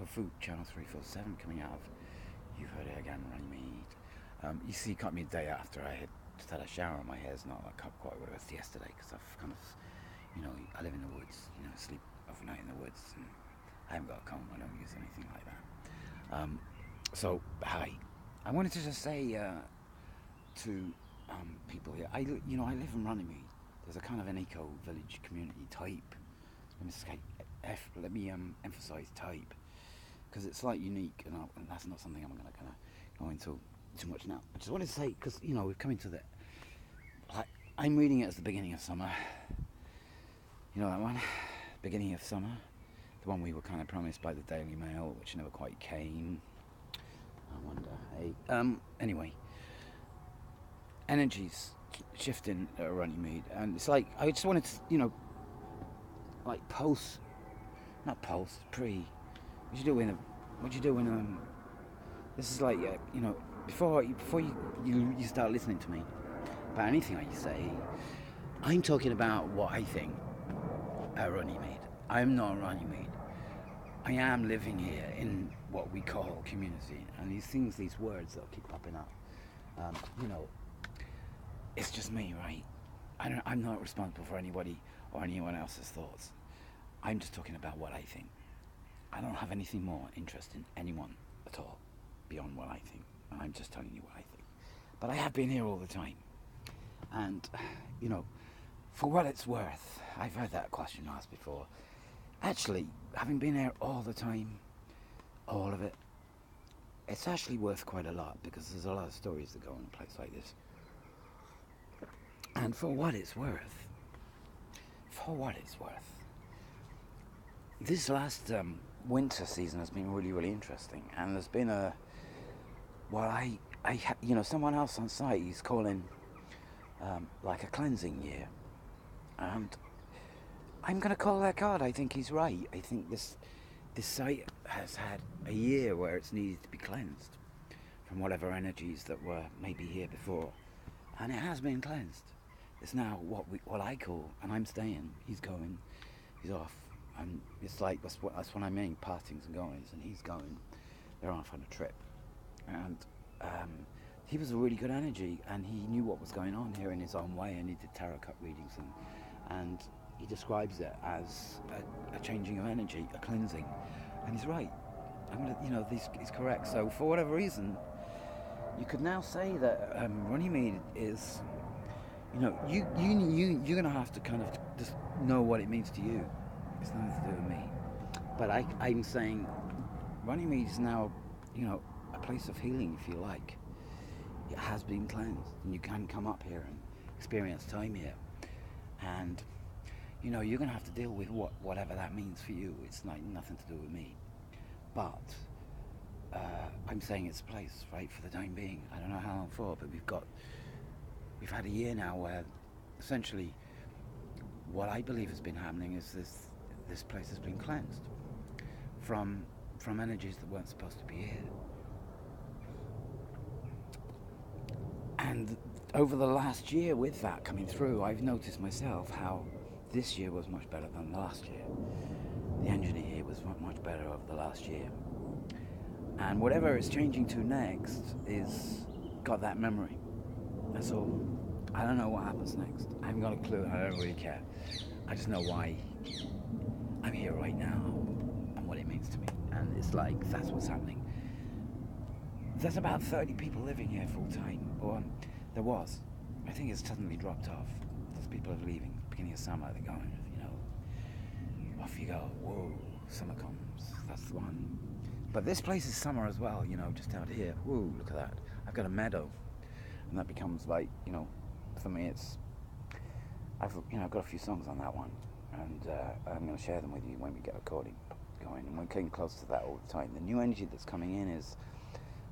Food Channel 347 coming out of You've Heard It Again, Runnymede. You see, caught me a day after I had just had a shower. My hair's not like up quite what it was yesterday because I've kind of, I live in the woods, sleep overnight in the woods, and I haven't got a comb. I don't use anything like that. So, hi. I wanted to just say to people here, I live in Runnymede. There's a kind of an eco village community type. Let me emphasise type because it's like unique, and that's not something I'm going to go into too much now. I just wanted to say because we've come into the like I'm reading it as the beginning of summer. You know that one, beginning of summer, the one we were kind of promised by the Daily Mail, which never quite came. I wonder. Hey, anyway, energies shifting at Runnymede, and it's like I just wanted to, like pre. What you do when this is like before you start listening to me about anything I say, I'm talking about what I think at Runnymede. I'm not Runnymede. I am living here in what we call community, and these words that keep popping up. It's just me, right? I'm not responsible for anybody or anyone else's thoughts. I'm just talking about what I think. I don't have anything more interest in anyone at all beyond what I think. I'm just telling you what I think. But I have been here all the time. And, for what it's worth, I've heard that question asked before. Actually, having been here all the time, all of it, it's actually worth quite a lot because there's a lot of stories that go in a place like this. And for what it's worth, this last winter season has been really, really interesting, and there's been someone else on site is calling like a cleansing year, and I'm going to call that card. I think he's right. I think this site has had a year where it's needed to be cleansed from whatever energies that were maybe here before, and it has been cleansed. It's now what I call, and I'm staying. He's going. He's off. And it's like that's what I mean, partings and goings, and he's going. They're off on a trip, and he was a really good energy, and he knew what was going on here in his own way, and he did tarot card readings, and he describes it as a changing of energy, a cleansing, and he's right. He's correct. So for whatever reason, you could now say that Runnymede is, you're gonna have to kind of just know what it means to you. It's nothing to do with me. But I'm saying Runnymede is now, a place of healing, if you like. It has been cleansed, and you can come up here and experience time here. And, you're going to have to deal with whatever that means for you. It's nothing to do with me. But I'm saying it's a place, right, for the time being. I don't know how long for, but we've had a year now where essentially what I believe has been happening is this place has been cleansed from energies that weren't supposed to be here. And over the last year with that coming through, I've noticed myself how this year was much better than the last year. The energy here was much better over the last year. And whatever it's changing to next is got that memory. That's all. I don't know what happens next. I haven't got a clue. I don't really care. I just know why I'm here right now and what it means to me. And it's like, that's what's happening. There's about 30 people living here full time. Or there was. I think it's suddenly dropped off. Those people are leaving. Beginning of summer, they're going, off you go. Whoa, summer comes. That's the one. But this place is summer as well, just out here. Whoa, look at that. I've got a meadow. And that becomes like, for me I've got a few songs on that one, and I'm going to share them with you when we get recording going, and we're getting close to that all the time. The new energy that's coming in is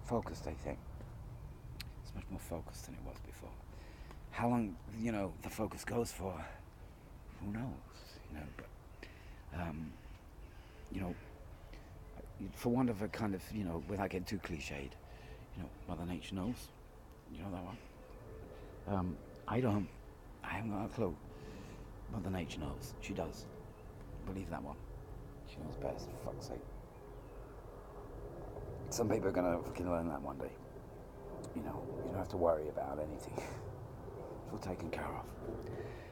focused, I think. It's much more focused than it was before. How long, the focus goes for, who knows, but, for want of a kind of, without getting too cliched, Mother Nature knows, that one. I don't. I haven't got a clue. Mother Nature knows. She does. Believe that one. She knows best, for fuck's sake. Some people are gonna fucking learn that one day. You know, you don't have to worry about anything. It's all taken care of.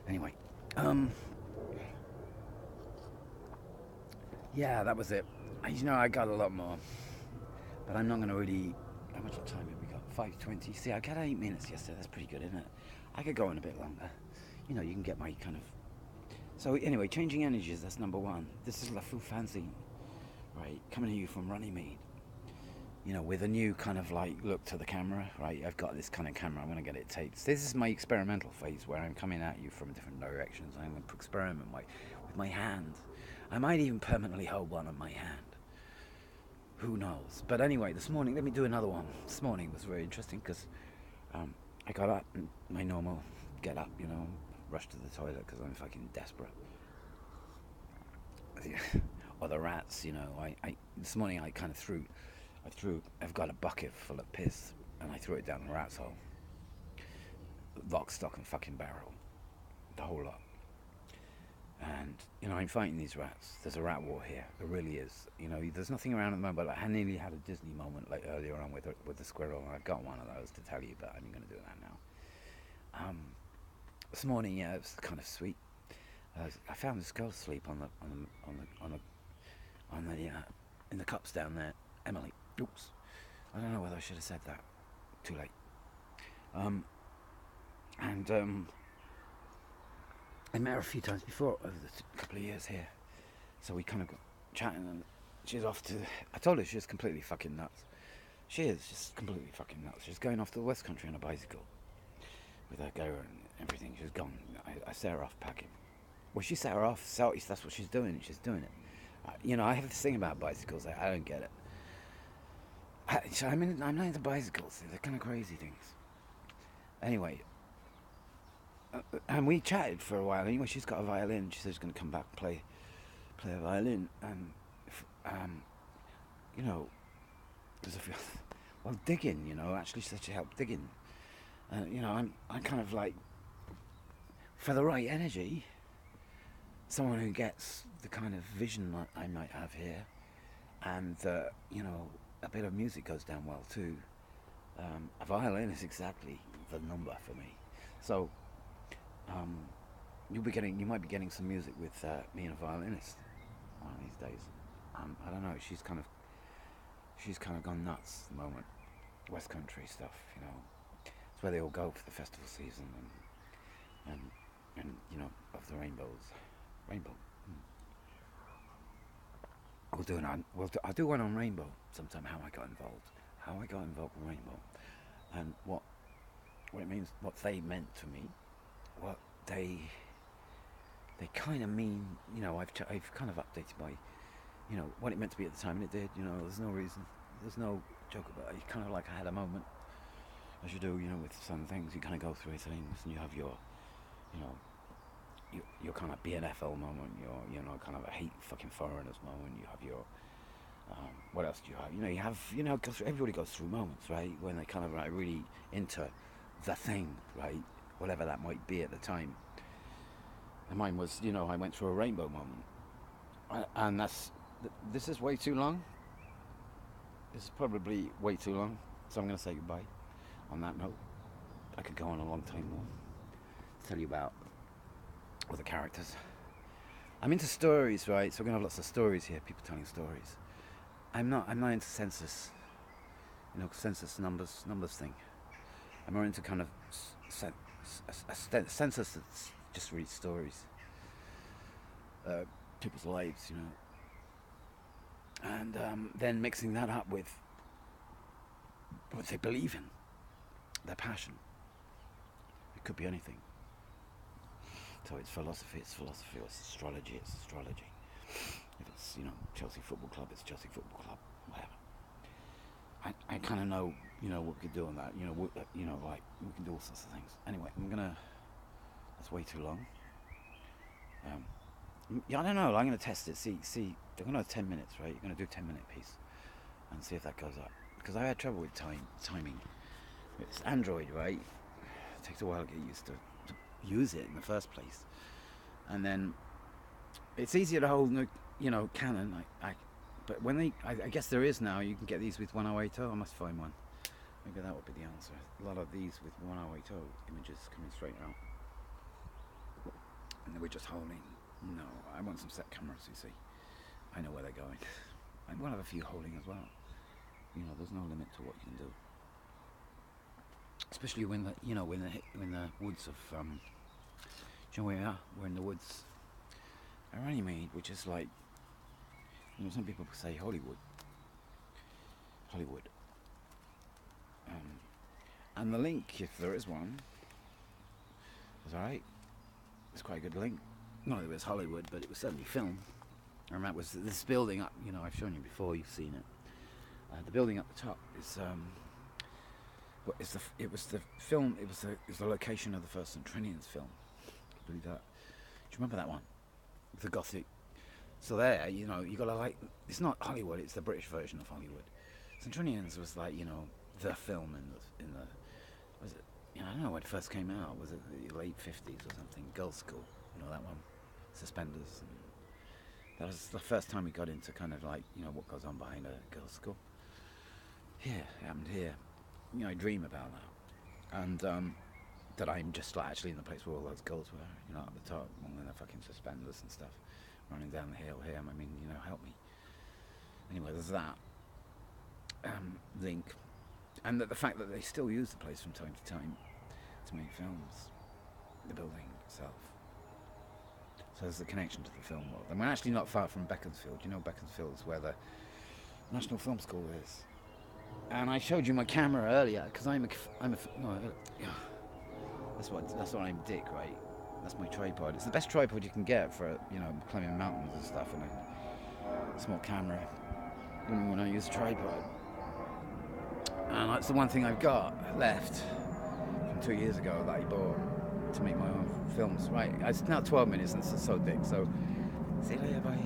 Anyway, yeah, that was it. You know, I got a lot more, but I'm not gonna really. How much time have we got? 5:20. See, I got 8 minutes yesterday. That's pretty good, isn't it? I could go on a bit longer. You know, you can get my kind of. So anyway, changing energies. That's number one. This is La Fou Fancy, right? Coming to you from Runnymede. You know, with a new kind of like look to the camera, right? I've got this kind of camera. I'm gonna get it taped. This is my experimental phase where I'm coming at you from different directions. I'm gonna experiment with my hand. I might even permanently hold one on my hand. Who knows? But anyway, this morning, let me do another one. This morning was very interesting because I got up and my normal get up, you know, rush to the toilet because I'm fucking desperate. Or the rats, you know. I this morning I kind of I've got a bucket full of piss and I threw it down the rat's hole. Lock, stock and fucking barrel. The whole lot. And, you know, I'm fighting these rats. There's a rat war here. There really is. You know, there's nothing around at the moment, but I nearly had a Disney moment like earlier on with the squirrel, and I've got one of those to tell you, but I'm going to do that now. This morning, yeah, it was kind of sweet. I found this girl asleep in the cups down there. Emily. Oops. I don't know whether I should have said that. Too late. I met her a few times before over the couple of years here, so we kind of got chatting, and she's off to. I told her she's completely fucking nuts. She is just completely fucking nuts. She's going off to the West Country on a bicycle with her goer and everything. She's gone. I set her off packing. Well, she set her off. So that's what she's doing. She's doing it. You know, I have this thing about bicycles. I don't get it. I'm not into bicycles. They're kind of crazy things. Anyway. And we chatted for a while. Anyway, she's got a violin. She said she's going to come back and play a violin. And you know, digging. You know, actually, she said she helped digging. And you know, I'm kind of like, for the right energy, someone who gets the kind of vision I might have here, and you know, a bit of music goes down well too. A violin is exactly the number for me. So. You might be getting some music with me and a violinist one of these days. I don't know. She's kind of gone nuts at the moment. West Country stuff, you know. It's where they all go for the festival season and you know, of the rainbow. I'll do one on Rainbow sometime. How I got involved with Rainbow, and what it means, what they meant to me. What they kind of mean, you know. I've kind of updated my, you know, what it meant to be at the time, and it did. You know, there's no reason, there's no joke about it. It's kind of like I had a moment, as you do, you know, with some things. You kind of go through things, and you have your, you know, your kind of BNFL moment. Your, you know, kind of a hate fucking foreigners moment. You have your, what else do you have? You know, you have, you know, everybody goes through moments, right, when they kind of like really into the thing, right. Whatever that might be at the time. And mine was, you know, I went through a rainbow moment. And this is way too long. This is probably way too long. So I'm going to say goodbye on that note. I could go on a long time more. Tell you about other characters. I'm into stories, right? So we're going to have lots of stories here, people telling stories. I'm not into census. You know, census numbers thing. I'm more into kind of a census that's just reads stories, people's lives, you know, and then mixing that up with what they believe in, their passion. It could be anything. So it's philosophy, or it's astrology, If it's, you know, Chelsea Football Club, it's Chelsea Football Club, whatever. I kind of know, you know, what we could do on that. You know, like we can do all sorts of things. Anyway, that's way too long. Yeah, I don't know. I'm gonna test it. See. They're gonna have 10 minutes, right? You're gonna do a 10-minute piece, and see if that goes up. Because I had trouble with timing. It's Android, right? It takes a while to get used to use it in the first place, and then it's easier to hold, you know, Canon. But when I guess there is now. You can get these with 1080. I must find one. Maybe that would be the answer. A lot of these with 1080 images coming straight out, and they were just holding. No, I want some set cameras. You see, I know where they're going. I want to have a few holding as well. You know, there's no limit to what you can do. Especially when the woods of do you know where we are? We're in the woods of Runnymede, which is like, you know, some people say Hollywood. And the link, if there is one, was alright. It's quite a good link. Not that it was Hollywood, but it was certainly film. And that was this building up. You know, I've shown you before. You've seen it. The building up the top is it was the location of the first St. Trinian's film. Can you believe that? Do you remember that one? The Gothic. So there, you know, you gotta like. It's not Hollywood. It's the British version of Hollywood. St. Trinian's was like, you know, the film in the was it? You know, I don't know when it first came out. Was it the late 50s or something? Girls' School. You know that one. Suspenders. And that was the first time we got into kind of like, you know, what goes on behind a girls' school. Yeah, it happened here. You know, I dream about that. And that I'm just like actually in the place where all those girls were, you know, at the top, in their fucking suspenders and stuff, running down the hill here. I mean, you know, help me. Anyway, there's that link. And the fact that they still use the place from time to time to make films, the building itself. So there's the connection to the film world. And we're actually not far from Beaconsfield. You know, Beaconsfield is where the National Film School is. And I showed you my camera earlier because that's what I'm dick, right? That's my tripod. It's the best tripod you can get for, you know, climbing mountains and stuff, and a small camera. When I use a tripod. And that's the one thing I've got left from 2 years ago that I bought to make my own films. Right, it's now 12 minutes and it's so dick, so see you later, bye.